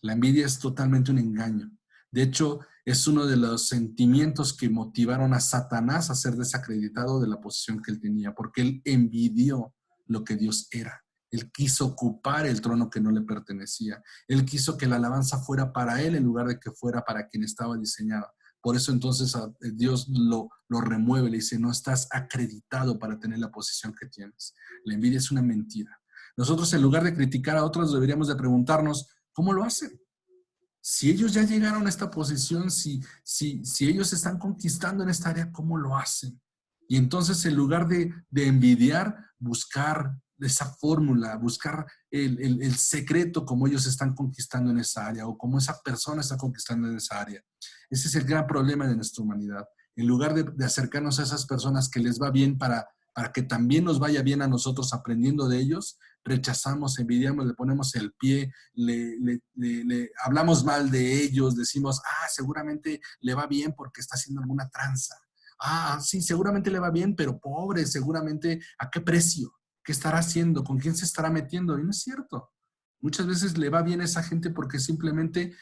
La envidia es totalmente un engaño. De hecho, es uno de los sentimientos que motivaron a Satanás a ser desacreditado de la posición que él tenía, porque él envidió lo que Dios era. Él quiso ocupar el trono que no le pertenecía. Él quiso que la alabanza fuera para él en lugar de que fuera para quien estaba diseñada. Por eso entonces Dios lo remueve, le dice, no estás acreditado para tener la posición que tienes. La envidia es una mentira. Nosotros, en lugar de criticar a otros, deberíamos de preguntarnos, ¿cómo lo hacen? Si ellos ya llegaron a esta posición, si ellos están conquistando en esta área, ¿cómo lo hacen? Y entonces, en lugar de envidiar, buscar esa fórmula, buscar el secreto como ellos están conquistando en esa área o como esa persona está conquistando en esa área. Ese es el gran problema de nuestra humanidad. En lugar de acercarnos a esas personas que les va bien para que también nos vaya bien a nosotros aprendiendo de ellos, rechazamos, envidiamos, le ponemos el pie, le hablamos mal de ellos, decimos, seguramente le va bien porque está haciendo alguna tranza. Sí, seguramente le va bien, pero pobre, seguramente, ¿a qué precio? ¿Qué estará haciendo? ¿Con quién se estará metiendo? Y no es cierto. Muchas veces le va bien a esa gente porque simplemente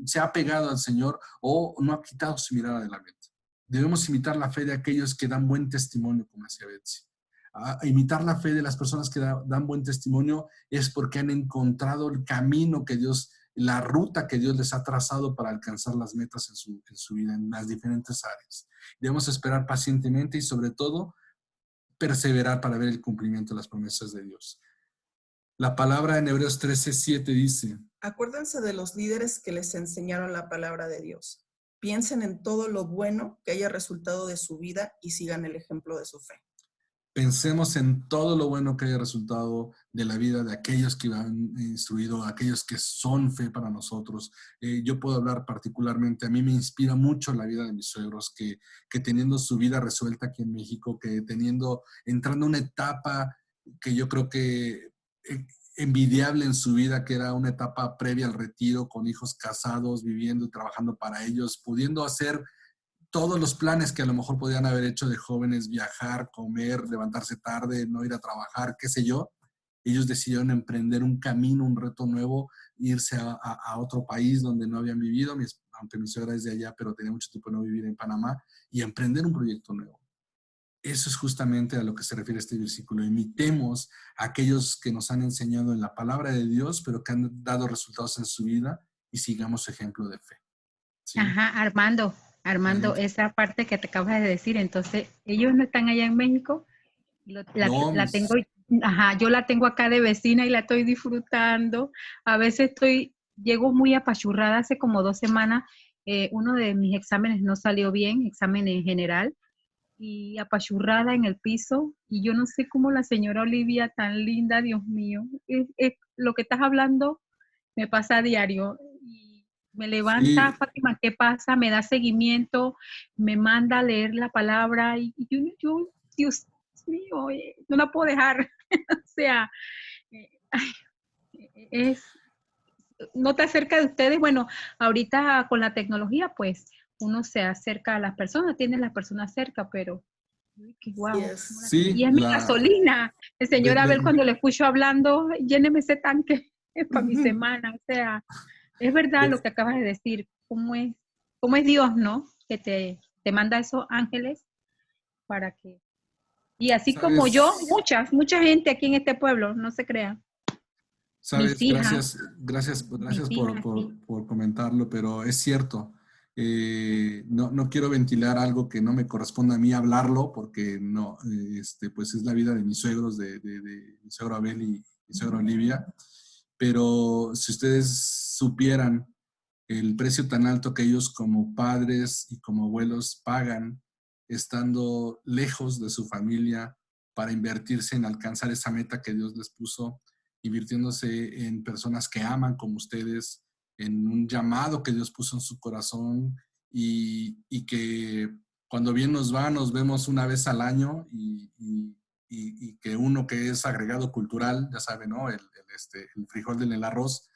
se ha apegado al Señor o no ha quitado su mirada de la mente. Debemos imitar la fe de aquellos que dan buen testimonio, como decía Betsy. Imitar la fe de las personas que dan buen testimonio es porque han encontrado el camino que Dios, la ruta que Dios les ha trazado para alcanzar las metas en su vida, en las diferentes áreas. Debemos esperar pacientemente y sobre todo perseverar para ver el cumplimiento de las promesas de Dios. La palabra en Hebreos 13:7 dice: acuérdense de los líderes que les enseñaron la palabra de Dios. Piensen en todo lo bueno que haya resultado de su vida y sigan el ejemplo de su fe. Pensemos en todo lo bueno que haya resultado de la vida de aquellos que han instruido, aquellos que son fe para nosotros. Yo puedo hablar particularmente, a mí me inspira mucho la vida de mis suegros, que teniendo su vida resuelta aquí en México, que entrando a una etapa que yo creo que envidiable en su vida, que era una etapa previa al retiro, con hijos casados, viviendo y trabajando para ellos, pudiendo hacer todos los planes que a lo mejor podían haber hecho de jóvenes, viajar, comer, levantarse tarde, no ir a trabajar, qué sé yo. Ellos decidieron emprender un camino, un reto nuevo, irse a otro país donde no habían vivido, aunque mi suegra es de allá, pero tenía mucho tiempo de no vivir en Panamá, y emprender un proyecto nuevo. Eso es justamente a lo que se refiere este versículo. Imitemos a aquellos que nos han enseñado en la palabra de Dios, pero que han dado resultados en su vida, y sigamos su ejemplo de fe. ¿Sí? Ajá, Armando, esa parte que te acabas de decir, entonces, ellos no están allá en México, la tengo, yo la tengo acá de vecina y la estoy disfrutando. A veces llego muy apachurrada. Hace como 2 semanas, uno de mis exámenes no salió bien, examen en general, y apachurrada en el piso, y yo no sé cómo la señora Olivia, tan linda, Dios mío, lo que estás hablando me pasa a diario. Me levanta, sí. Fátima, ¿qué pasa? Me da seguimiento, me manda a leer la palabra y yo Dios mío, no la puedo dejar. O sea, no te acerca de ustedes. Bueno, ahorita con la tecnología, pues, uno se acerca a las personas, tiene las personas cerca, pero qué guau. Sí, y es mi gasolina. El señor Abel, cuando le escucho hablando, lléneme ese tanque para mi semana. O sea, es verdad lo que acabas de decir. ¿Cómo es Dios, no? Que te manda esos ángeles para que... Y así ¿sabes? Como yo, mucha gente aquí en este pueblo, no se crea. Sabes, gracias por comentarlo, pero es cierto. No quiero ventilar algo que no me corresponde a mí hablarlo, porque no, pues es la vida de mis suegros, de mi suegro Abel y mi suegro Olivia. pero si ustedes supieran el precio tan alto que ellos como padres y como abuelos pagan estando lejos de su familia para invertirse en alcanzar esa meta que Dios les puso, invirtiéndose en personas que aman como ustedes, en un llamado que Dios puso en su corazón y que cuando bien nos va, nos vemos una vez al año y que uno que es agregado cultural, ya saben, ¿no? El frijol en el arroz,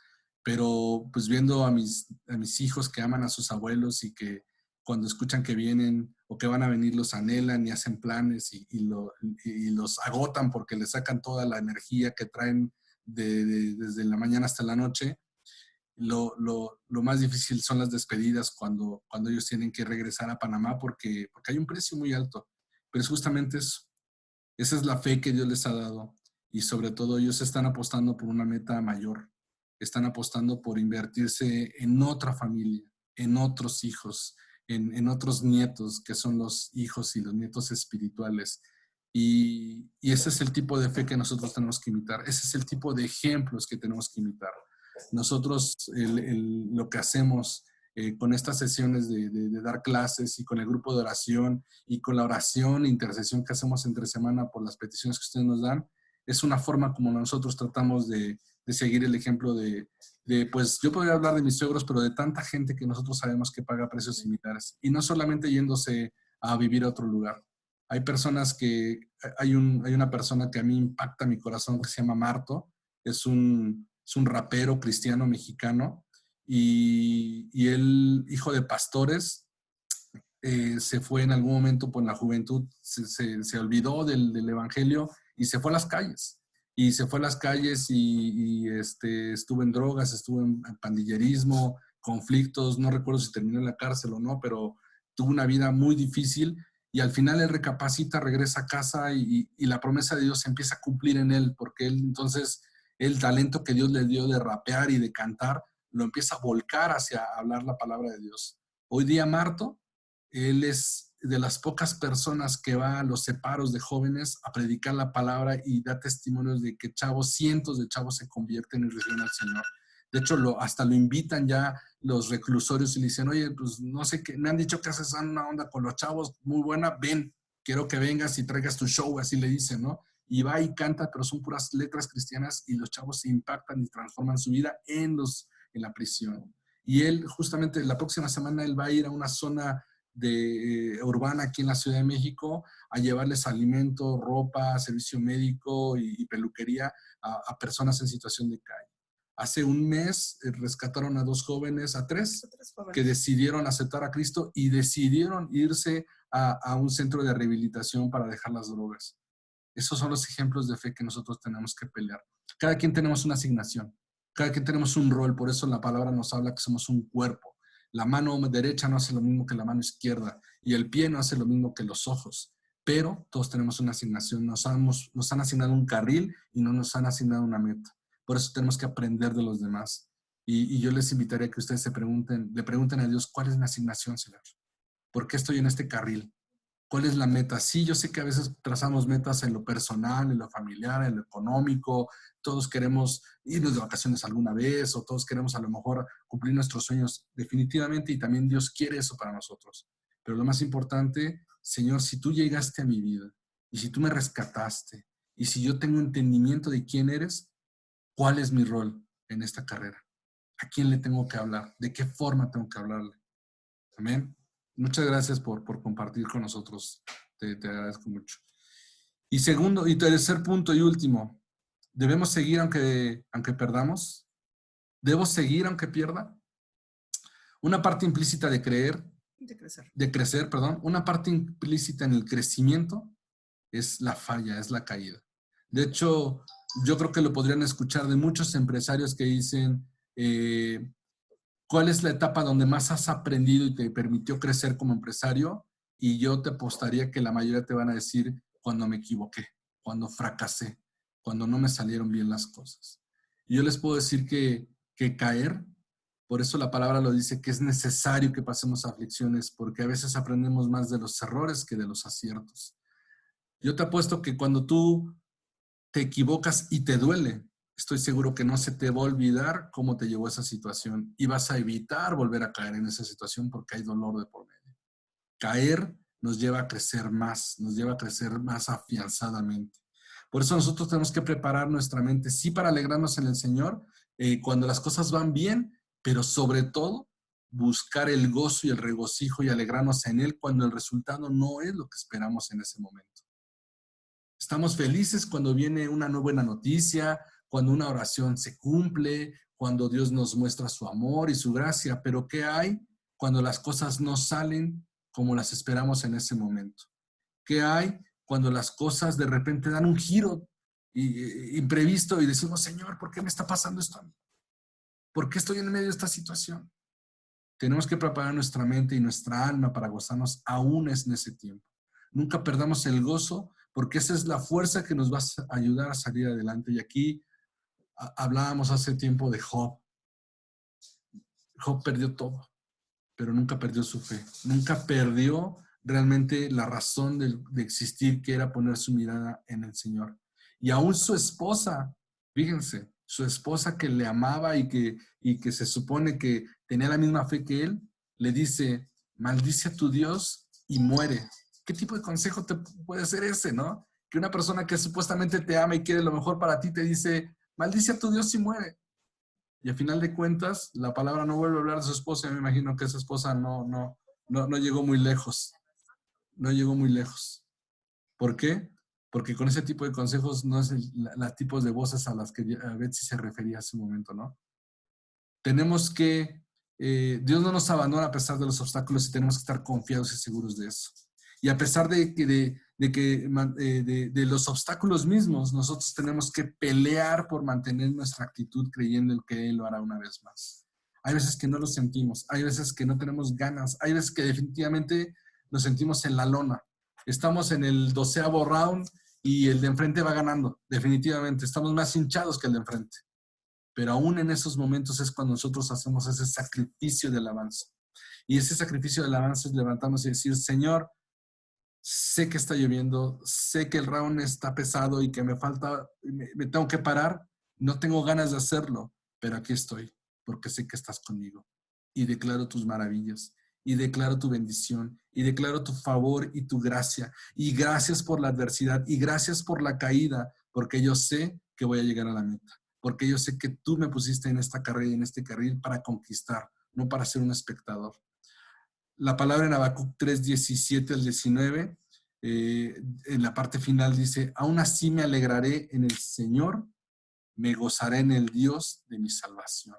pero pues viendo a mis hijos que aman a sus abuelos y que cuando escuchan que vienen o que van a venir los anhelan y hacen planes y los agotan porque les sacan toda la energía que traen desde la mañana hasta la noche. Lo más difícil son las despedidas cuando ellos tienen que regresar a Panamá porque hay un precio muy alto. Pero es justamente eso. Esa es la fe que Dios les ha dado. Y sobre todo ellos están apostando por una meta mayor. Están apostando por invertirse en otra familia, en otros hijos, en otros nietos, que son los hijos y los nietos espirituales. Y ese es el tipo de fe que nosotros tenemos que imitar. Ese es el tipo de ejemplos que tenemos que imitar. Nosotros lo que hacemos con estas sesiones de dar clases y con el grupo de oración y con la oración e intercesión que hacemos entre semana por las peticiones que ustedes nos dan, es una forma como nosotros tratamos de seguir el ejemplo pues yo podría hablar de mis suegros, pero de tanta gente que nosotros sabemos que paga precios similares. Y no solamente yéndose a vivir a otro lugar. Hay personas hay una persona que a mí impacta mi corazón que se llama Marto. Es un rapero cristiano mexicano y él, hijo de pastores, se fue en algún momento por la juventud, se olvidó del evangelio y se fue a las calles. Y se fue a las calles y estuvo en drogas, estuvo en pandillerismo, conflictos, no recuerdo si terminó en la cárcel o no, pero tuvo una vida muy difícil y al final él recapacita, regresa a casa y la promesa de Dios se empieza a cumplir en él, porque él entonces el talento que Dios le dio de rapear y de cantar lo empieza a volcar hacia hablar la palabra de Dios. Hoy día Marto, él es de las pocas personas que va a los separos de jóvenes a predicar la palabra y da testimonios de que cientos de chavos se convierten y reciben al Señor. De hecho, hasta lo invitan ya los reclusorios y le dicen, oye, pues no sé qué, me han dicho que haces una onda con los chavos muy buena, ven, quiero que vengas y traigas tu show, así le dicen, ¿no? Y va y canta, pero son puras letras cristianas y los chavos se impactan y transforman su vida en la prisión. Y él, justamente, la próxima semana, él va a ir a una zona urbana aquí en la Ciudad de México a llevarles alimento, ropa, servicio médico y peluquería a personas en situación de calle. Hace un mes rescataron a 2 jóvenes, a 3, que decidieron aceptar a Cristo y decidieron irse a un centro de rehabilitación para dejar las drogas. Esos son los ejemplos de fe que nosotros tenemos que pelear. Cada quien tenemos una asignación, cada quien tenemos un rol, por eso la palabra nos habla que somos un cuerpo. La mano derecha no hace lo mismo que la mano izquierda y el pie no hace lo mismo que los ojos, pero todos tenemos una asignación, nos han asignado un carril y no nos han asignado una meta. Por eso tenemos que aprender de los demás. Y yo les invitaría a que ustedes le pregunten a Dios, ¿cuál es mi asignación, Señor? ¿Por qué estoy en este carril? ¿Cuál es la meta? Sí, yo sé que a veces trazamos metas en lo personal, en lo familiar, en lo económico. Todos queremos irnos de vacaciones alguna vez o todos queremos a lo mejor cumplir nuestros sueños definitivamente y también Dios quiere eso para nosotros. Pero lo más importante, Señor, si tú llegaste a mi vida y si tú me rescataste y si yo tengo entendimiento de quién eres, ¿cuál es mi rol en esta carrera? ¿A quién le tengo que hablar? ¿De qué forma tengo que hablarle? Amén. Muchas gracias por compartir con nosotros. Te agradezco mucho. Y segundo, y tercer punto y último, ¿debemos seguir aunque perdamos? ¿Debo seguir aunque pierda? Una parte implícita de crecer, una parte implícita en el crecimiento es la falla, es la caída. De hecho, yo creo que lo podrían escuchar de muchos empresarios que dicen, ¿cuál es la etapa donde más has aprendido y te permitió crecer como empresario? Y yo te apostaría que la mayoría te van a decir cuando me equivoqué, cuando fracasé, cuando no me salieron bien las cosas. Y yo les puedo decir que caer, por eso la palabra lo dice, que es necesario que pasemos aflicciones, porque a veces aprendemos más de los errores que de los aciertos. Yo te apuesto que cuando tú te equivocas y te duele, estoy seguro que no se te va a olvidar cómo te llevó esa situación y vas a evitar volver a caer en esa situación porque hay dolor de por medio. Caer nos lleva a crecer más, nos lleva a crecer más afianzadamente. Por eso nosotros tenemos que preparar nuestra mente, sí, para alegrarnos en el Señor cuando las cosas van bien, pero sobre todo buscar el gozo y el regocijo y alegrarnos en Él cuando el resultado no es lo que esperamos en ese momento. Estamos felices cuando viene una buena noticia, cuando una oración se cumple, cuando Dios nos muestra su amor y su gracia, pero ¿qué hay cuando las cosas no salen como las esperamos en ese momento? ¿Qué hay cuando las cosas de repente dan un giro imprevisto y decimos, Señor, ¿por qué me está pasando esto a mí? ¿Por qué estoy en medio de esta situación? Tenemos que preparar nuestra mente y nuestra alma para gozarnos aún en ese tiempo. Nunca perdamos el gozo, porque esa es la fuerza que nos va a ayudar a salir adelante. Y aquí hablábamos hace tiempo de Job. Job perdió todo, pero nunca perdió su fe. Nunca perdió realmente la razón de existir, que era poner su mirada en el Señor. Y aún su esposa, fíjense, su esposa que le amaba y que se supone que tenía la misma fe que él, le dice, maldice a tu Dios y muere. ¿Qué tipo de consejo te puede ser ese, no? Que una persona que supuestamente te ama y quiere lo mejor para ti te dice, maldice a tu Dios y muere. Y al final de cuentas, la palabra no vuelve a hablar de su esposa. Yo me imagino que esa esposa no llegó muy lejos. No llegó muy lejos. ¿Por qué? Porque con ese tipo de consejos no es los tipos de voces a las que Betsy se refería hace un momento, ¿no? Tenemos que, Dios no nos abandona a pesar de los obstáculos y tenemos que estar confiados y seguros de eso. Y a pesar de los obstáculos mismos, nosotros tenemos que pelear por mantener nuestra actitud creyendo en que Él lo hará una vez más. Hay veces que no lo sentimos, hay veces que no tenemos ganas, hay veces que definitivamente nos sentimos en la lona. Estamos en el 12º round y el de enfrente va ganando, definitivamente. Estamos más hinchados que el de enfrente. Pero aún en esos momentos es cuando nosotros hacemos ese sacrificio de alabanza. Y ese sacrificio de alabanza es levantarnos y decir, Señor, sé que está lloviendo, sé que el round está pesado y que me falta, me tengo que parar, no tengo ganas de hacerlo, pero aquí estoy, porque sé que estás conmigo. Y declaro tus maravillas, y declaro tu bendición, y declaro tu favor y tu gracia. Y gracias por la adversidad, y gracias por la caída, porque yo sé que voy a llegar a la meta. Porque yo sé que tú me pusiste en esta carrera y en este carril para conquistar, no para ser un espectador. La palabra en Habacuc 3:17 al 19, en la parte final dice, aún así me alegraré en el Señor, me gozaré en el Dios de mi salvación.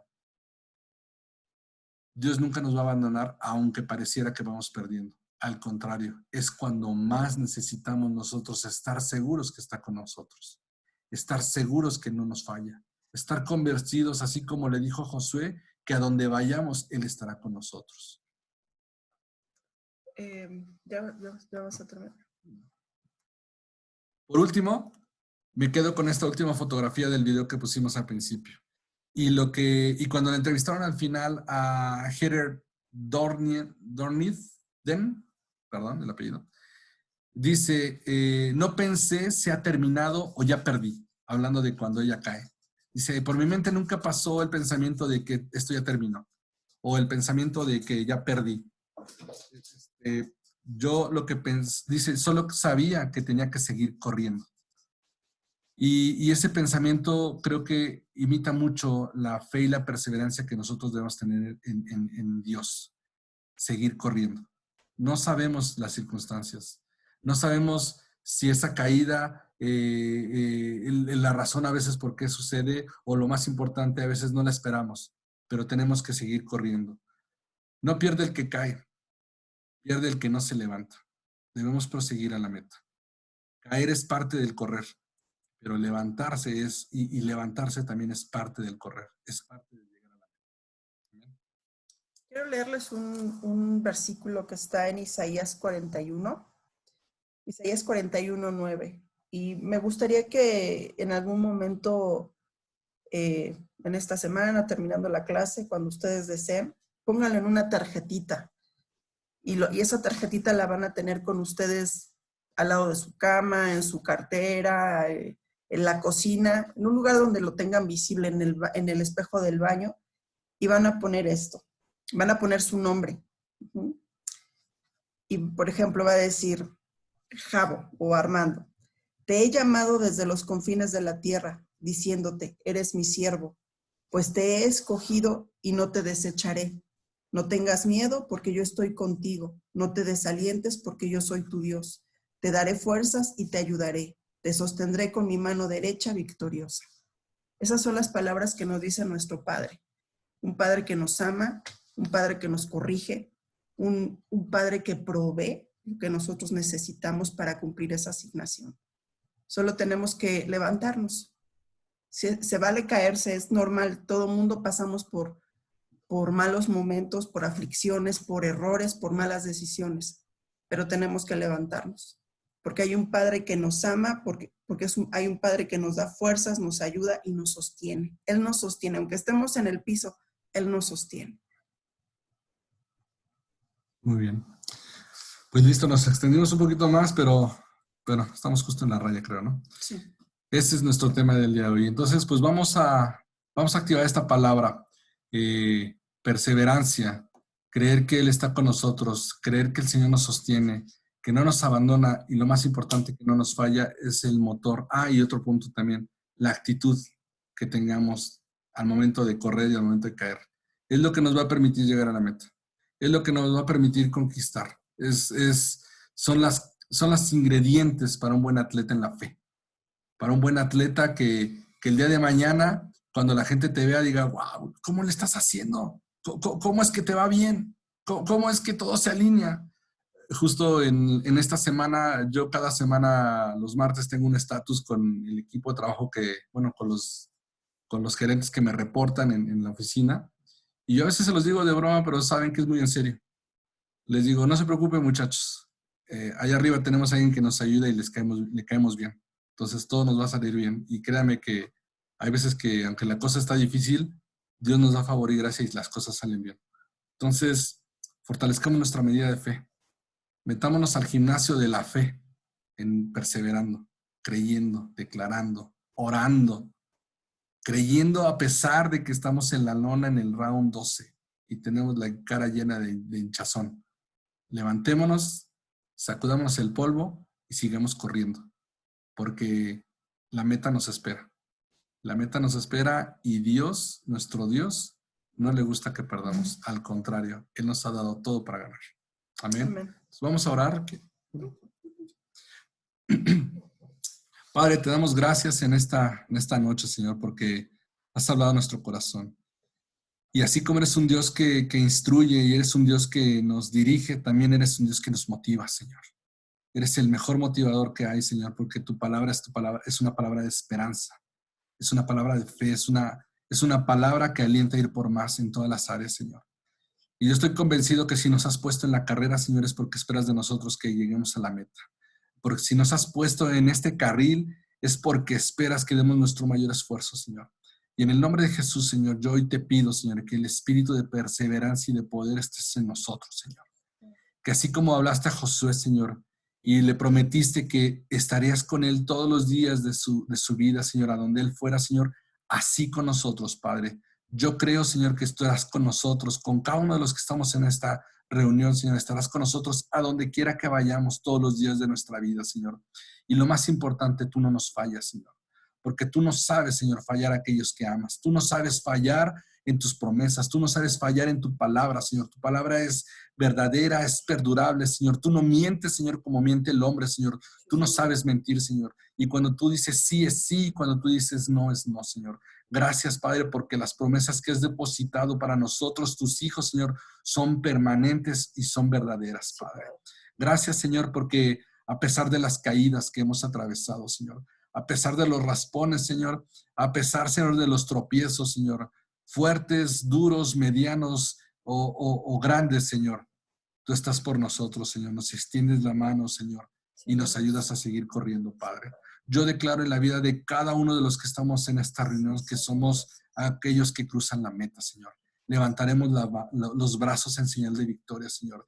Dios nunca nos va a abandonar, aunque pareciera que vamos perdiendo. Al contrario, es cuando más necesitamos nosotros estar seguros que está con nosotros, estar seguros que no nos falla, estar convencidos, así como le dijo Josué, que a donde vayamos, Él estará con nosotros. Ya vas a terminar. Por último, me quedo con esta última fotografía del video que pusimos al principio. Y cuando le entrevistaron al final a Heather Dorniden, perdón, el apellido, dice, no pensé se ha terminado o ya perdí, hablando de cuando ella cae. Dice, por mi mente nunca pasó el pensamiento de que esto ya terminó, o el pensamiento de que ya perdí. Yo lo que pensé, dice, solo sabía que tenía que seguir corriendo. Y ese pensamiento creo que imita mucho la fe y la perseverancia que nosotros debemos tener en Dios. Seguir corriendo. No sabemos las circunstancias. No sabemos si esa caída, la razón a veces por qué sucede, o lo más importante, a veces no la esperamos, pero tenemos que seguir corriendo. No pierde el que cae, pierde el que no se levanta. Debemos proseguir a la meta. Caer es parte del correr. Pero levantarse y levantarse también es parte del correr, es parte de llegar a la meta. Quiero leerles un versículo que está en Isaías 41, Isaías 41:9. Y me gustaría que en algún momento, en esta semana, terminando la clase, cuando ustedes deseen, pónganlo en una tarjetita. Y esa tarjetita la van a tener con ustedes al lado de su cama, en su cartera, en la cocina, en un lugar donde lo tengan visible en el espejo del baño, y van a poner esto, van a poner su nombre. Y, por ejemplo, va a decir Javo o Armando. Te he llamado desde los confines de la tierra, diciéndote, eres mi siervo, pues te he escogido y no te desecharé. No tengas miedo porque yo estoy contigo. No te desalientes porque yo soy tu Dios. Te daré fuerzas y te ayudaré. Te sostendré con mi mano derecha victoriosa. Esas son las palabras que nos dice nuestro Padre. Un Padre que nos ama, un Padre que nos corrige, un Padre que provee lo que nosotros necesitamos para cumplir esa asignación. Solo tenemos que levantarnos. Se vale caerse, es normal. Todo mundo pasamos por malos momentos, por aflicciones, por errores, por malas decisiones. Pero tenemos que levantarnos. Porque hay un Padre que nos ama, porque hay un Padre que nos da fuerzas, nos ayuda y nos sostiene. Él nos sostiene. Aunque estemos en el piso, Él nos sostiene. Muy bien. Pues listo, nos extendimos un poquito más, pero estamos justo en la raya, creo, ¿no? Sí. Ese es nuestro tema del día de hoy. Entonces, pues vamos a activar esta palabra, perseverancia, creer que Él está con nosotros, creer que el Señor nos sostiene, que no nos abandona y lo más importante, que no nos falla, es el motor. Y otro punto también, la actitud que tengamos al momento de correr y al momento de caer. Es lo que nos va a permitir llegar a la meta. Es lo que nos va a permitir conquistar. Son las ingredientes para un buen atleta en la fe. Para un buen atleta que el día de mañana, cuando la gente te vea, diga, wow, ¿cómo le estás haciendo? ¿Cómo es que te va bien? ¿Cómo es que todo se alinea? Justo en esta semana, yo cada semana, los martes, tengo un estatus con el equipo de trabajo con los gerentes que me reportan en la oficina. Y yo a veces se los digo de broma, pero saben que es muy en serio. Les digo, no se preocupen, muchachos. Allá arriba tenemos a alguien que nos ayuda y le caemos bien. Entonces todo nos va a salir bien. Y créanme que hay veces que, aunque la cosa está difícil, Dios nos da favor y gracia y las cosas salen bien. Entonces, fortalezcamos nuestra medida de fe. Metámonos al gimnasio de la fe, en perseverando, creyendo, declarando, orando, creyendo a pesar de que estamos en la lona en el round 12 y tenemos la cara llena de hinchazón. Levantémonos, sacudámonos el polvo y sigamos corriendo, porque la meta nos espera. La meta nos espera y Dios, nuestro Dios, no le gusta que perdamos. Al contrario, Él nos ha dado todo para ganar. Amén. Amén. Entonces vamos a orar. Padre, te damos gracias en esta noche, Señor, porque has hablado a nuestro corazón. Y así como eres un Dios que instruye y eres un Dios que nos dirige, también eres un Dios que nos motiva, Señor. Eres el mejor motivador que hay, Señor, porque tu palabra es una palabra de esperanza, es una palabra de fe, es una palabra que alienta a ir por más en todas las áreas, Señor. Y yo estoy convencido que si nos has puesto en la carrera, Señor, es porque esperas de nosotros que lleguemos a la meta. Porque si nos has puesto en este carril, es porque esperas que demos nuestro mayor esfuerzo, Señor. Y en el nombre de Jesús, Señor, yo hoy te pido, Señor, que el espíritu de perseverancia y de poder estés en nosotros, Señor. Que así como hablaste a Josué, Señor, y le prometiste que estarías con él todos los días de su vida, Señor, a donde él fuera, Señor, así con nosotros, Padre. Yo creo, Señor, que estarás con nosotros, con cada uno de los que estamos en esta reunión, Señor. Estarás con nosotros a donde quiera que vayamos todos los días de nuestra vida, Señor. Y lo más importante, tú no nos fallas, Señor. Porque tú no sabes, Señor, fallar a aquellos que amas. Tú no sabes fallar en tus promesas. Tú no sabes fallar en tu palabra, Señor. Tu palabra es verdadera, es perdurable, Señor. Tú no mientes, Señor, como miente el hombre, Señor. Tú no sabes mentir, Señor. Y cuando tú dices sí, es sí. Cuando tú dices no, es no, Señor. Gracias, Padre, porque las promesas que has depositado para nosotros, tus hijos, Señor, son permanentes y son verdaderas, Padre. Gracias, Señor, porque a pesar de las caídas que hemos atravesado, Señor, a pesar de los raspones, Señor, a pesar, Señor, de los tropiezos, Señor, fuertes, duros, medianos o grandes, Señor, tú estás por nosotros, Señor, nos extiendes la mano, Señor, y nos ayudas a seguir corriendo, Padre. Yo declaro en la vida de cada uno de los que estamos en esta reunión que somos aquellos que cruzan la meta, Señor. Levantaremos los brazos en señal de victoria, Señor.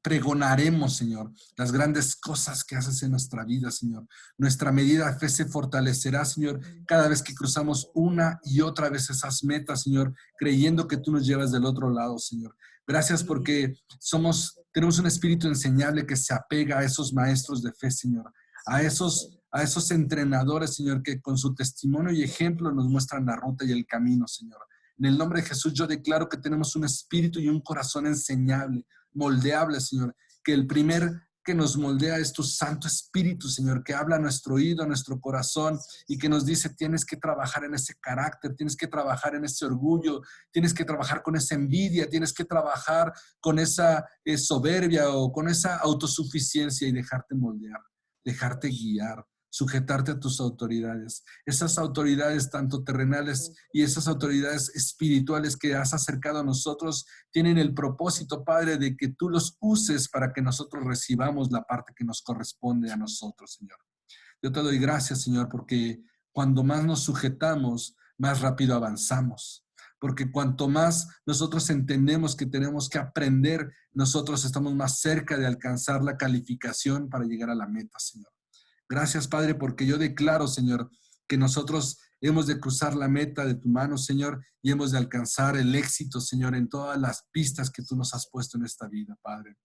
pregonaremos, Señor, las grandes cosas que haces en nuestra vida, Señor. Nuestra medida de fe se fortalecerá, Señor, cada vez que cruzamos una y otra vez esas metas, Señor, creyendo que tú nos llevas del otro lado, Señor. Gracias porque tenemos un espíritu enseñable que se apega a esos maestros de fe, Señor, a esos entrenadores, Señor, que con su testimonio y ejemplo nos muestran la ruta y el camino, Señor. En el nombre de Jesús yo declaro que tenemos un espíritu y un corazón enseñable, moldeable, Señor, que el primer que nos moldea es tu Santo Espíritu, Señor, que habla a nuestro oído, a nuestro corazón y que nos dice, tienes que trabajar en ese carácter, tienes que trabajar en ese orgullo, tienes que trabajar con esa envidia, tienes que trabajar con esa soberbia o con esa autosuficiencia y dejarte moldear, dejarte guiar, sujetarte a tus autoridades. Esas autoridades tanto terrenales y esas autoridades espirituales que has acercado a nosotros tienen el propósito, Padre, de que tú los uses para que nosotros recibamos la parte que nos corresponde a nosotros, Señor. Yo te doy gracias, Señor, porque cuando más nos sujetamos, más rápido avanzamos. Porque cuanto más nosotros entendemos que tenemos que aprender, nosotros estamos más cerca de alcanzar la calificación para llegar a la meta, Señor. Gracias, Padre, porque yo declaro, Señor, que nosotros hemos de cruzar la meta de tu mano, Señor, y hemos de alcanzar el éxito, Señor, en todas las pistas que tú nos has puesto en esta vida, Padre.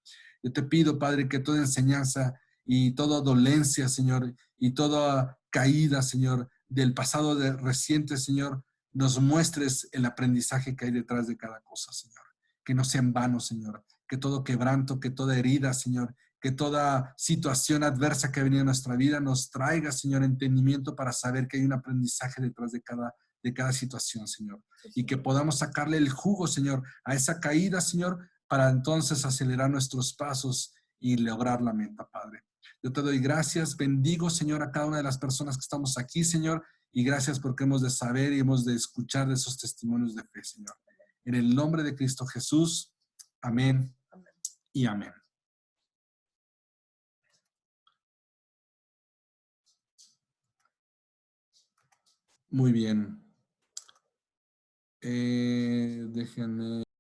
Yo te pido, Padre, que toda enseñanza y toda dolencia, Señor, y toda caída, Señor, del pasado reciente, Señor, nos muestres el aprendizaje que hay detrás de cada cosa, Señor. Que no sea en vano, Señor. Que todo quebranto, que toda herida, Señor, que toda situación adversa que ha venido a nuestra vida nos traiga, Señor, entendimiento para saber que hay un aprendizaje detrás de cada situación, Señor. Y que podamos sacarle el jugo, Señor, a esa caída, Señor, para entonces acelerar nuestros pasos y lograr la meta, Padre. Yo te doy gracias, bendigo, Señor, a cada una de las personas que estamos aquí, Señor, y gracias porque hemos de saber y hemos de escuchar de esos testimonios de fe, Señor. En el nombre de Cristo Jesús, amén y amén. Muy bien. Déjenme